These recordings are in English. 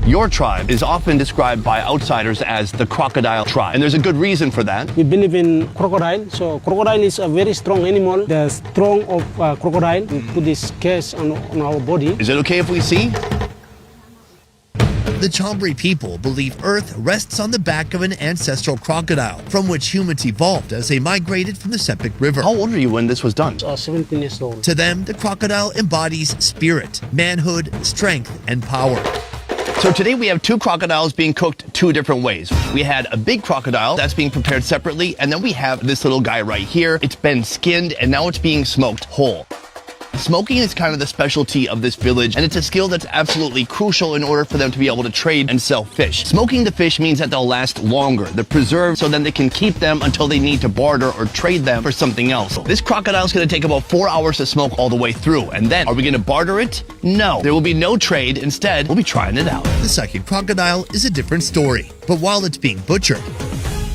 Your tribe is often described by outsiders as the crocodile tribe, and there's a good reason for that. We believe in crocodile. So crocodile is a very strong animal. The strong of crocodile, we put this scales on our body. Is it okay if we see? The Chambri people believe Earth rests on the back of an ancestral crocodile, from which humans evolved as they migrated from the Sepik River. How old are you when this was done? 17 years old. To them, the crocodile embodies spirit, manhood, strength, and power. So today we have two crocodiles being cooked two different ways. We had a big crocodile that's being prepared separately, and then we have this little guy right here. It's been skinned, and now it's being smoked whole. Smoking is kind of the specialty of this village, and it's a skill that's absolutely crucial in order for them to be able to trade and sell fish. Smoking the fish means that they'll last longer. They're preserved so then they can keep them until they need to barter or trade them for something else. This crocodile is going to take about 4 hours to smoke all the way through. And then, are we going to barter it? No. There will be no trade. Instead, we'll be trying it out. The second crocodile is a different story, but while it's being butchered,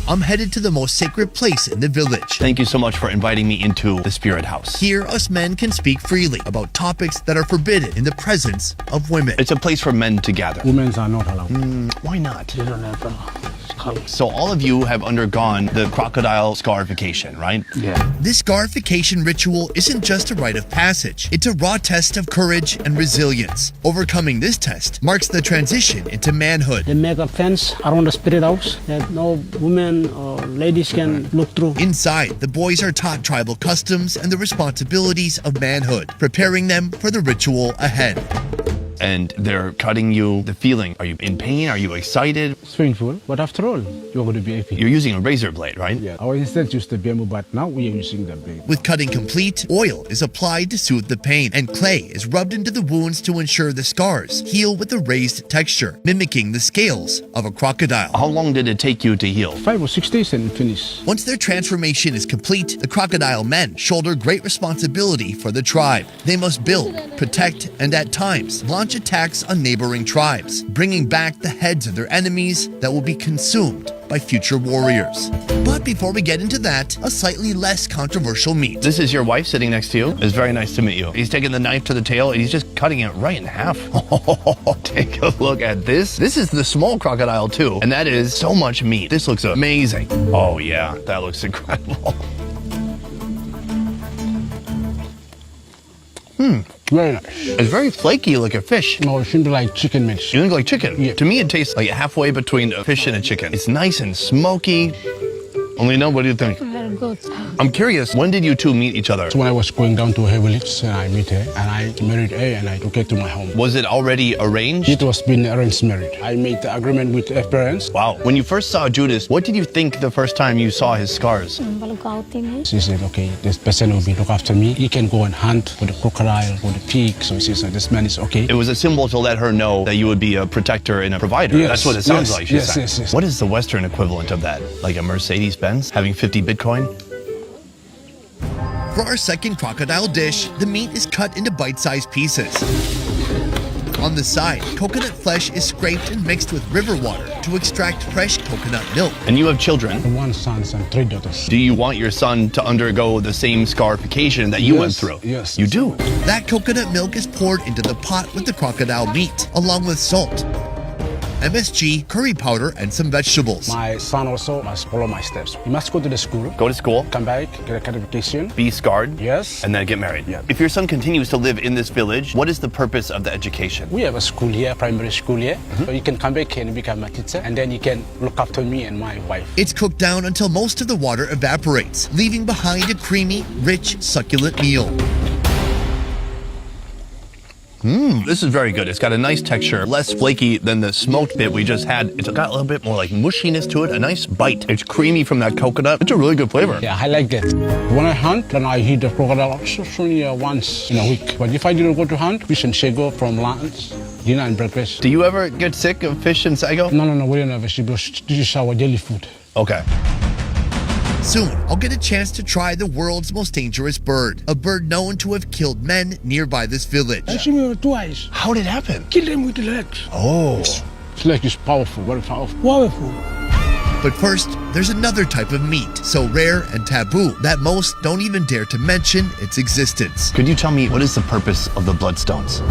I'm headed to the most sacred place in the village. Thank you so much for inviting me into the spirit house. Here, us men can speak freely about topics that are forbidden in the presence of women. It's a place for men to gather. Women are not allowed. Why not? They don't have skull. So all of you have undergone the crocodile scarification, right? Yeah. This scarification ritual isn't just a rite of passage. It's a raw test of courage and resilience. Overcoming this test marks the transition into manhood. They make a fence around the spirit house that no women or ladies can look through. Inside, the boys are taught tribal customs and the responsibilities of manhood, preparing them for the ritual ahead. And they're cutting you. The feeling, are you in pain? Are you excited? It's painful, but after all, you're going to be happy. You're using a razor blade, right? Yeah. Our ancestors used the bamboo, but now we are using the blade. With cutting complete, oil is applied to soothe the pain, and clay is rubbed into the wounds to ensure the scars heal with a raised texture, mimicking the scales of a crocodile. How long did it take you to heal? 5 or 6 days and finish. Once their transformation is complete, the crocodile men shoulder great responsibility for the tribe. They must build, protect, and at times launch attacks on neighboring tribes, bringing back the heads of their enemies that will be consumed by future warriors. But before we get into that, a slightly less controversial meat. This is your wife sitting next to you. It's very nice to meet you. He's taking the knife to the tail and he's just cutting it right in half. Take a look at this. This is the small crocodile too, and that is so much meat. This looks amazing. Oh yeah, that looks incredible. Very nice. It's very flaky like a fish. No, it should be like chicken mix. You think like chicken? Yeah. To me, it tastes like halfway between a fish and a chicken. It's nice and smoky. Only know, what do you think? Very good. I'm curious, when did you two meet each other? So when I was going down to her village, and I met her, and I married her, and I took her to my home. Was it already arranged? It was been arranged marriage. I made the agreement with her parents. Wow. When you first saw Judas, what did you think the first time you saw his scars? She said, okay, this person will be look after me. He can go and hunt for the crocodile, for the pig. So she said, this man is okay. It was a symbol to let her know that you would be a protector and a provider. Yes, That's what it sounds yes, like, she yes, said. yes, yes. What is the Western equivalent of that? Like a Mercedes-Benz having 50 Bitcoin? For our second crocodile dish, the meat is cut into bite-sized pieces. On the side, coconut flesh is scraped and mixed with river water to extract fresh coconut milk. And you have children. 1 son and 3 daughters. Do you want your son to undergo the same scarification that you went Yes, through? yes. You do? That coconut milk is poured into the pot with the crocodile meat, along with salt, MSG, curry powder, and some vegetables. My son also must follow my steps. He must go to the school, Go to school, come back, get a certification. be scarred, Yes. and then get married. Yeah. If your son continues to live in this village, what is the purpose of the education? We have a school here, primary school here. So you can come back and become a teacher, and then you can look after me and my wife. It's cooked down until most of the water evaporates, leaving behind a creamy, rich, succulent meal. This is very good. It's got a nice texture, less flaky than the smoked bit we just had. It's got a little bit more like mushiness to it, a nice bite. It's creamy from that coconut. It's a really good flavor. Yeah, I like that. When I hunt, then I hit the crocodile only once in a week. But if I didn't go to hunt, fish and sago from lunch, dinner and breakfast. Do you ever get sick of fish and sago? No, we don't have vegetables. This is our daily food. Okay. Soon, I'll get a chance to try the world's most dangerous bird, a bird known to have killed men nearby this village. I see me with 2 eyes. How did it happen? Kill them with the legs. Oh. Its leg is powerful, very powerful. Powerful. But first, there's another type of meat, so rare and taboo that most don't even dare to mention its existence. Could you tell me what is the purpose of the bloodstones?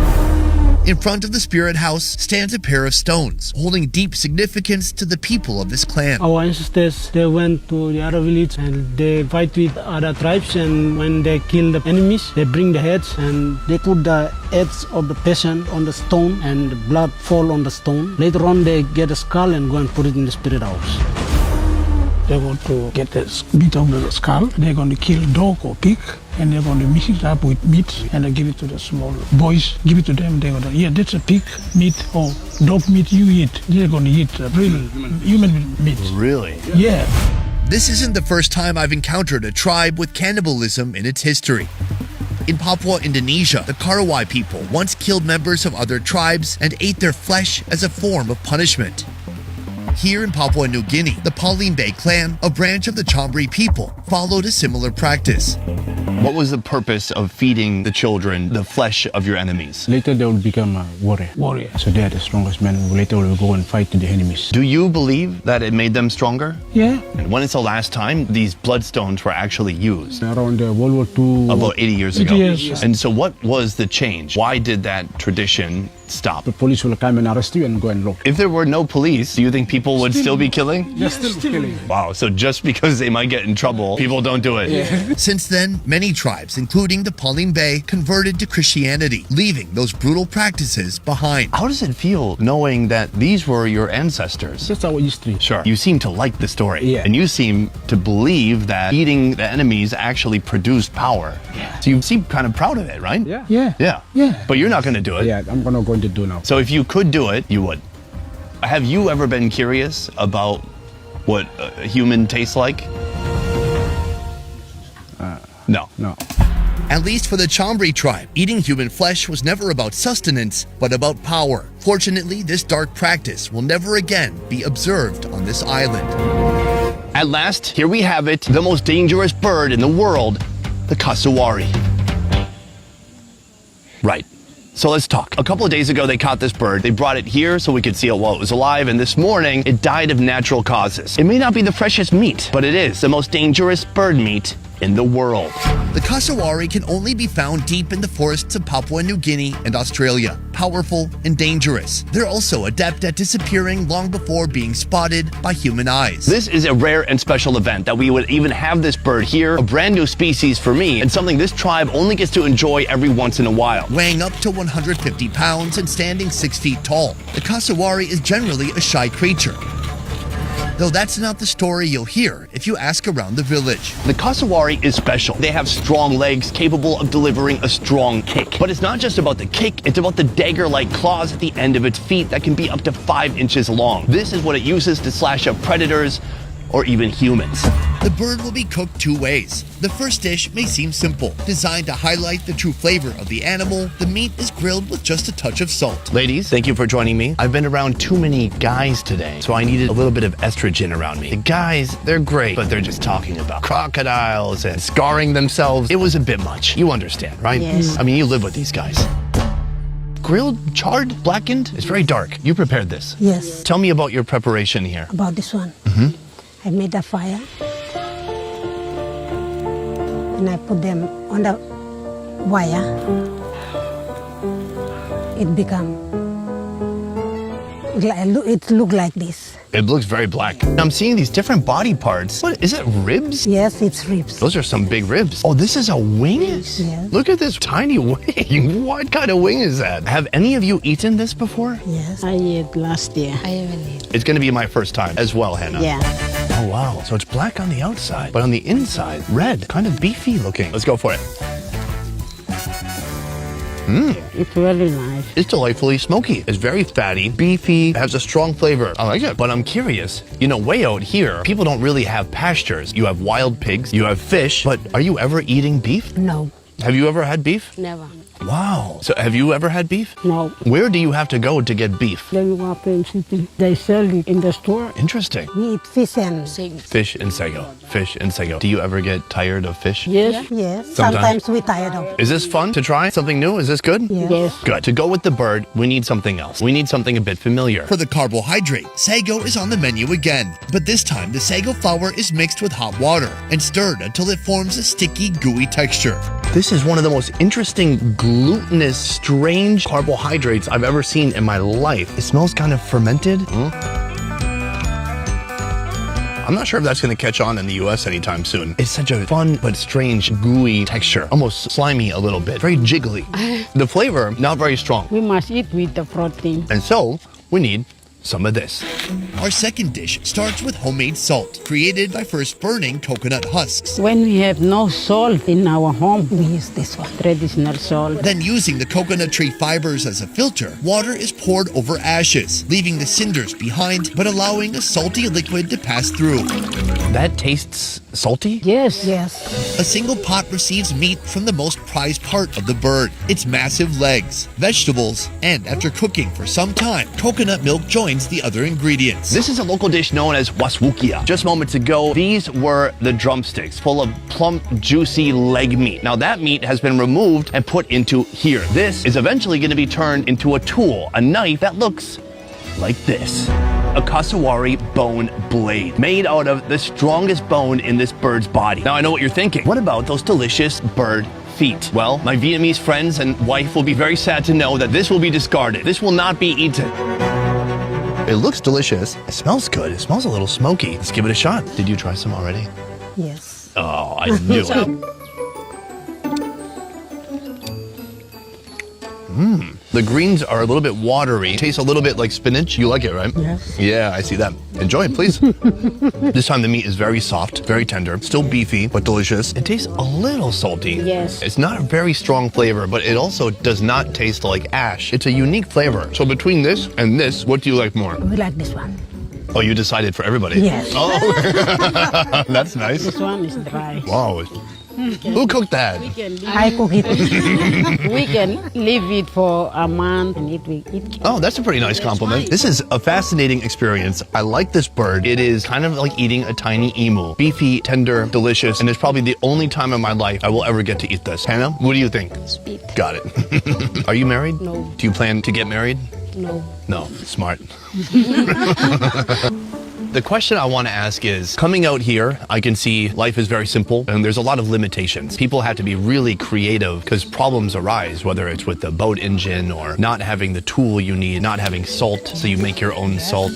In front of the spirit house stands a pair of stones, holding deep significance to the people of this clan. Our ancestors, they went to the other village and they fight with other tribes, and when they kill the enemies, they bring the heads and they put the heads of the person on the stone and the blood fall on the stone. Later on, they get a skull and go and put it in the spirit house. They're going to get the bit of the skull. They're going to kill dog or pig, and they're going to mix it up with meat and they give it to the small boys. Give it to them. They're going to, yeah, that's a pig meat or dog meat you eat. They're going to eat real human meat. Really? Yeah. This isn't the first time I've encountered a tribe with cannibalism in its history. In Papua, Indonesia, the Karawai people once killed members of other tribes and ate their flesh as a form of punishment. Here in Papua New Guinea, the Palimbe clan, a branch of the Chambri people, followed a similar practice. What was the purpose of feeding the children the flesh of your enemies? Later they will become a warrior. Warrior. So they are the strongest men who later will go and fight the enemies. Do you believe that it made them stronger? Yeah. And when is the last time these bloodstones were actually used? Around World War II, About 80 years 80 ago. years. And so what was the change? Why did that tradition stop? the police will come and arrest you and go and lock. If there were no police, do you think people would still be killing? They're still killing. Wow, so just because they might get in trouble, people don't do it. Since then, many tribes, including the Palimbe, converted to Christianity, leaving those brutal practices behind. How does it feel knowing that these were your ancestors? That's our history. Sure. You seem to like the story. Yeah. And you seem to believe that eating the enemies actually produced power. Yeah. So you seem kind of proud of it, right? Yeah. Yeah. Yeah. Yeah. But you're not going to do it. Yeah, I'm gonna go to do now. So if you could do it, you would. Have you ever been curious about what a human tastes like? No. No. At least for the Chambri tribe, eating human flesh was never about sustenance, but about power. Fortunately, this dark practice will never again be observed on this island. At last, here we have it, the most dangerous bird in the world, the cassowary. Right. So let's talk. A couple of days ago, they caught this bird. They brought it here so we could see it while it was alive, and this morning, it died of natural causes. It may not be the freshest meat, but it is the most dangerous bird meat in the world. The cassowary can only be found deep in the forests of Papua New Guinea and Australia, powerful and dangerous. They're also adept at disappearing long before being spotted by human eyes. This is a rare and special event that we would even have this bird here, a brand new species for me, and something this tribe only gets to enjoy every once in a while. Weighing up to 150 pounds and standing 6 feet tall, the cassowary is generally a shy creature. Though that's not the story you'll hear if you ask around the village. The cassowary is special. They have strong legs capable of delivering a strong kick. But it's not just about the kick, it's about the dagger-like claws at the end of its feet that can be up to 5 inches long. This is what it uses to slash up predators or even humans. The bird will be cooked 2 ways. The first dish may seem simple. Designed to highlight the true flavor of the animal, the meat is grilled with just a touch of salt. Ladies, thank you for joining me. I've been around too many guys today, so I needed a little bit of estrogen around me. The guys, they're great, but they're just talking about crocodiles and scarring themselves. It was a bit much. You understand, right? Yes. I mean, you live with these guys. Grilled, charred, blackened? It's very dark. You prepared this. Yes, Tell me about your preparation here. about this one. I made a fire and I put them on the wire. It become, it look like this. It looks very black. I'm seeing these different body parts. What, is it ribs? Yes, it's ribs. Those are some big ribs. Oh, this is a wing? Yes. Look at this tiny wing. What kind of wing is that? Have any of you eaten this before? Yes. I ate last year. I even eat. It's going to be my first time as well, Hannah. Yeah. Oh, wow. So it's black on the outside, but on the inside, red, kind of beefy looking. Let's go for it. It's very nice. It's delightfully smoky. It's very fatty, beefy, has a strong flavor. I like it. But I'm curious, way out here, people don't really have pastures. You have wild pigs, you have fish, but are you ever eating beef? No, Have you ever had beef? never. Wow. So have you ever had beef? No, Where do you have to go to get beef? then you go up in city. They sell it in the store. Interesting. We eat fish and Fish and sago. Fish and sago. Do you ever get tired of fish? Yes. yes. Sometimes. Sometimes we tired of. Is this fun to try? Something new? Is this good? Yes. Yes. Good. To go with the bird, we need something else. We need something a bit familiar. For the carbohydrate, sago is on the menu again. But this time, the sago flour is mixed with hot water and stirred until it forms a sticky, gooey texture. This is one of the most interesting, glutinous, strange carbohydrates I've ever seen in my life. It smells kind of fermented. I'm not sure if that's going to catch on in the US anytime soon. It's such a fun but strange, gooey texture, almost slimy a little bit, very jiggly. The flavor, not very strong. We must eat with the protein. And so, we need some of this. Our second dish starts with homemade salt, created by first burning coconut husks, When we have no salt in our home, We use this one. traditional salt. then using the coconut tree fibers as a filter, water is poured over ashes, leaving the cinders behind but allowing a salty liquid to pass through. That tastes salty? Yes. Yes. A single pot receives meat from the most prized part of the bird, its massive legs, vegetables, and after cooking for some time, coconut milk joins the other ingredients. This is a local dish known as waswukia. Just moments ago, these were the drumsticks full of plump, juicy leg meat. Now that meat has been removed and put into here. This is eventually going to be turned into a tool, a knife that looks like this. A cassowary bone blade made out of the strongest bone in this bird's body. Now I know what you're thinking. What about those delicious bird feet? Well, my Vietnamese friends and wife will be very sad to know that this will be discarded. This will not be eaten. It looks delicious. It smells good. It smells a little smoky. Let's give it a shot. Did you try some already? Yes. Oh, I knew it. The greens are a little bit watery. Tastes a little bit like spinach. You like it, right? Yes. Yeah, I see that. Enjoy it, please. This time the meat is very soft, very tender, still beefy, but delicious. It tastes a little salty. Yes. It's not a very strong flavor, but it also does not taste like ash. It's a unique flavor. So between this and this, what do you like more? We like this one. Oh, you decided for everybody? Yes. Oh, that's nice. This one is dry. Wow. Who cooked that? I cook it. We can leave it for a month and we eat. Oh, that's a pretty nice compliment. This is a fascinating experience. I like this bird. It is kind of like eating a tiny emu. Beefy, tender, delicious, and it's probably the only time in my life I will ever get to eat this. Hannah, what do you think? Sweet. Got it. Are you married? No. Do you plan to get married? No. No. Smart. The question I want to ask is, coming out here, I can see life is very simple and there's a lot of limitations. People have to be really creative because problems arise, whether it's with the boat engine or not having the tool you need, not having salt, so you make your own salt.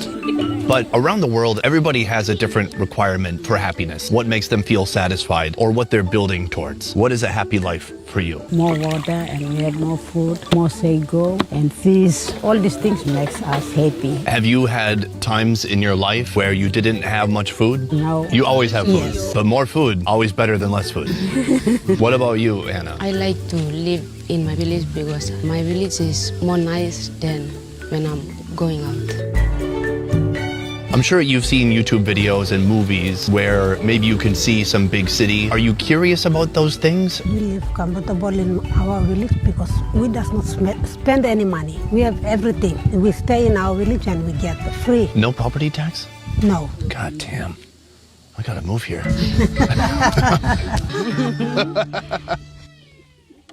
But around the world, everybody has a different requirement for happiness, what makes them feel satisfied or what they're building towards. What is a happy life for you? More water and we have more food, more sago and fish. All these things makes us happy. Have you had times in your life where you didn't have much food? No. You always have food, Yes. but more food, always better than less food. What about you, Anna? I like to live in my village because my village is more nice than when I'm going out. I'm sure you've seen YouTube videos and movies where maybe you can see some big city. Are you curious about those things? We live comfortable in our village because we does not spend any money. We have everything. We stay in our village and we get free. No property tax? No. God damn. I gotta move here.